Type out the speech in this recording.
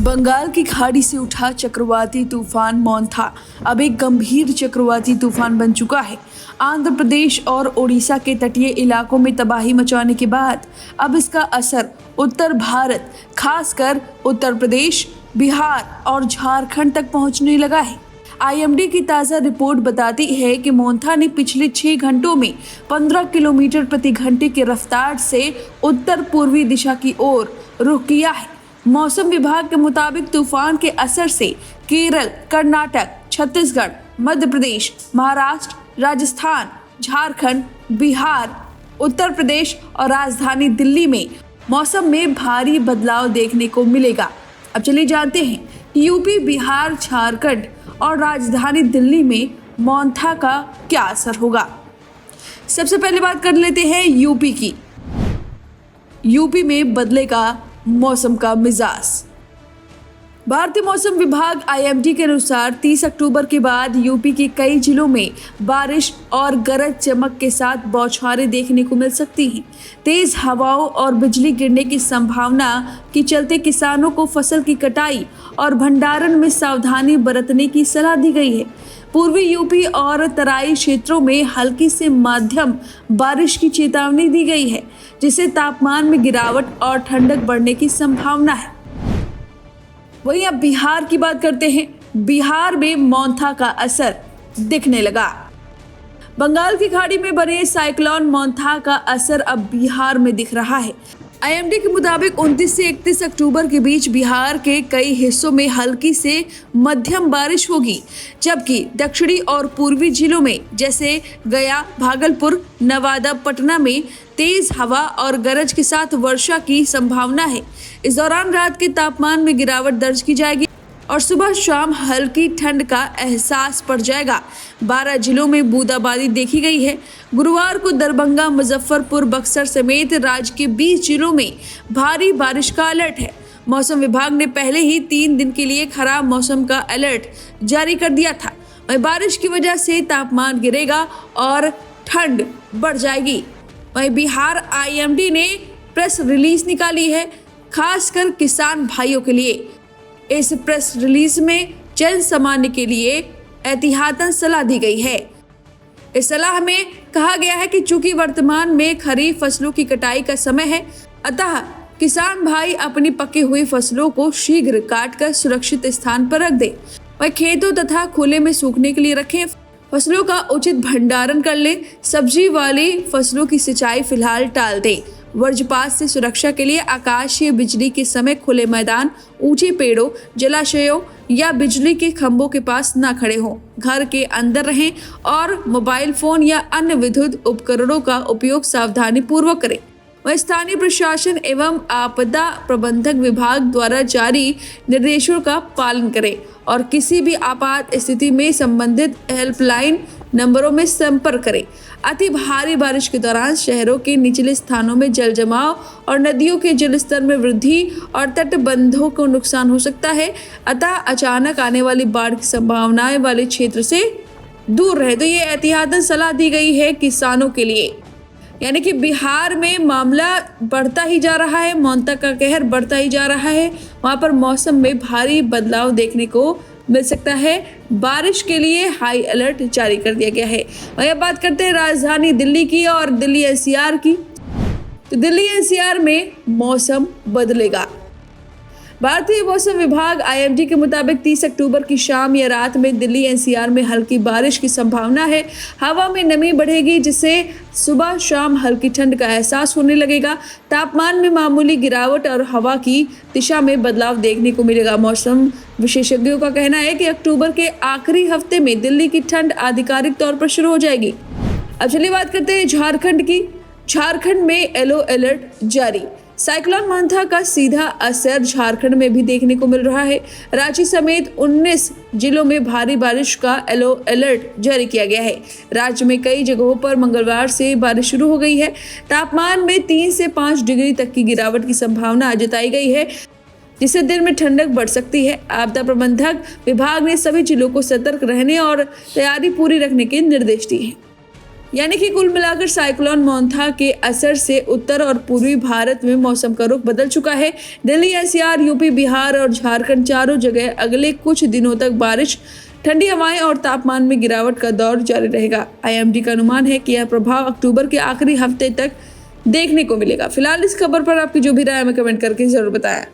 बंगाल की खाड़ी से उठा चक्रवाती तूफान मोंथा अब एक गंभीर चक्रवाती तूफान बन चुका है। आंध्र प्रदेश और ओडिशा के तटीय इलाकों में तबाही मचाने के बाद अब इसका असर उत्तर भारत, खासकर उत्तर प्रदेश, बिहार और झारखंड तक पहुंचने लगा है। आईएमडी की ताज़ा रिपोर्ट बताती है कि मोंथा ने पिछले 6 घंटों में 15 किलोमीटर प्रति घंटे की रफ्तार से उत्तर पूर्वी दिशा की ओर रुख किया है। मौसम विभाग के मुताबिक तूफान के असर से केरल, कर्नाटक, छत्तीसगढ़, मध्य प्रदेश, महाराष्ट्र, राजस्थान, झारखंड, बिहार, उत्तर प्रदेश और राजधानी दिल्ली में मौसम में भारी बदलाव देखने को मिलेगा। अब चलिए जानते हैं कि यूपी, बिहार, झारखंड और राजधानी दिल्ली में मोंथा का क्या असर होगा। सबसे पहले बात कर लेते हैं यूपी की। यूपी में बदलेगा मौसम का मिजाज। भारतीय मौसम विभाग आईएमडी के अनुसार 30 अक्टूबर के बाद यूपी के कई जिलों में बारिश और गरज चमक के साथ बौछारें देखने को मिल सकती हैं। तेज हवाओं और बिजली गिरने की संभावना के चलते किसानों को फसल की कटाई और भंडारण में सावधानी बरतने की सलाह दी गई है। पूर्वी यूपी और तराई क्षेत्रों में हल्की से मध्यम बारिश की चेतावनी दी गई है, जिससे तापमान में गिरावट और ठंडक बढ़ने की संभावना है। वहीं अब बिहार की बात करते हैं। बिहार में मोंथा का असर दिखने लगा। बंगाल की खाड़ी में बने साइक्लोन मोंथा का असर अब बिहार में दिख रहा है। आईएमडी के मुताबिक 29 से 31 अक्टूबर के बीच बिहार के कई हिस्सों में हल्की से मध्यम बारिश होगी, जबकि दक्षिणी और पूर्वी जिलों में जैसे गया, भागलपुर, नवादा, पटना में तेज हवा और गरज के साथ वर्षा की संभावना है। इस दौरान रात के तापमान में गिरावट दर्ज की जाएगी और सुबह शाम हल्की ठंड का एहसास पड़ जाएगा। 12 जिलों में बूंदाबांदी देखी गई है। गुरुवार को दरभंगा, मुजफ्फरपुर, बक्सर समेत राज्य के 20 जिलों में भारी बारिश का अलर्ट है। मौसम विभाग ने पहले ही 3 दिन के लिए खराब मौसम का अलर्ट जारी कर दिया था। वहीं बारिश की वजह से तापमान गिरेगा और ठंड बढ़ जाएगी। वहीं बिहार आईएमडी ने प्रेस रिलीज निकाली है, खासकर किसान भाइयों के लिए। इस प्रेस रिलीज में जन सामान्य के लिए एहतियातन सलाह दी गई है। इस सलाह में कहा गया है कि चूंकि वर्तमान में खरीफ फसलों की कटाई का समय है, अतः किसान भाई अपनी पकी हुई फसलों को शीघ्र काटकर सुरक्षित स्थान पर रख दें। वह खेतों तथा खुले में सूखने के लिए रखें। फसलों का उचित भंडारण कर लें। सब्जी वाली फसलों की सिंचाई फिलहाल टाल दें। वज्रपात से सुरक्षा के लिए आकाशीय बिजली के समय खुले मैदान, ऊंचे पेड़ों, जलाशयों या बिजली के खंभों के पास न खड़े हों। घर के अंदर रहें और मोबाइल फोन या अन्य विद्युत उपकरणों का उपयोग सावधानी पूर्वक करें। वह स्थानीय प्रशासन एवं आपदा प्रबंधक विभाग द्वारा जारी निर्देशों का पालन करें और किसी भी आपात स्थिति में संबंधित हेल्पलाइन नंबरों में संपर्क करें। अति भारी बारिश के दौरान शहरों के निचले स्थानों में जल जमाव और नदियों के जलस्तर में वृद्धि और तटबंधों को नुकसान हो सकता है, अतः अचानक आने वाली बाढ़ की संभावनाएं वाले क्षेत्र से दूर रहे। तो ये एहतियातन सलाह दी गई है किसानों के लिए। यानी कि बिहार में मामला बढ़ता ही जा रहा है, मोंथा का कहर बढ़ता ही जा रहा है। वहाँ पर मौसम में भारी बदलाव देखने को मिल सकता है। बारिश के लिए हाई अलर्ट जारी कर दिया गया है। और अब बात करते हैं राजधानी दिल्ली की और दिल्ली एनसीआर की। तो दिल्ली एनसीआर में मौसम बदलेगा। भारतीय मौसम विभाग आईएमडी के मुताबिक 30 अक्टूबर की शाम या रात में दिल्ली एनसीआर में हल्की बारिश की संभावना है। हवा में नमी बढ़ेगी, जिससे सुबह शाम हल्की ठंड का एहसास होने लगेगा। तापमान में मामूली गिरावट और हवा की दिशा में बदलाव देखने को मिलेगा। मौसम विशेषज्ञों का कहना है कि अक्टूबर के आखिरी हफ्ते में दिल्ली की ठंड आधिकारिक तौर पर शुरू हो जाएगी। अब चलिए बात करते हैं झारखंड की। झारखंड में येलो अलर्ट जारी। साइक्लोन मोंथा का सीधा असर झारखंड में भी देखने को मिल रहा है। रांची समेत 19 जिलों में भारी बारिश का येलो अलर्ट जारी किया गया है। राज्य में कई जगहों पर मंगलवार से बारिश शुरू हो गई है। तापमान में 3 से 5 डिग्री तक की गिरावट की संभावना जताई गई है, जिससे दिन में ठंडक बढ़ सकती है। आपदा प्रबंधक विभाग ने सभी जिलों को सतर्क रहने और तैयारी पूरी रखने के निर्देश दिए हैं। यानी कि कुल मिलाकर साइक्लोन मोंथा के असर से उत्तर और पूर्वी भारत में मौसम का रुख बदल चुका है। दिल्ली, एनसीआर, यूपी, बिहार और झारखंड चारों जगह अगले कुछ दिनों तक बारिश, ठंडी हवाएं और तापमान में गिरावट का दौर जारी रहेगा। आईएमडी का अनुमान है कि यह प्रभाव अक्टूबर के आखिरी हफ्ते तक देखने को मिलेगा। फिलहाल इस खबर पर आपकी जो भी राय है हमें कमेंट करके जरूर बताएं।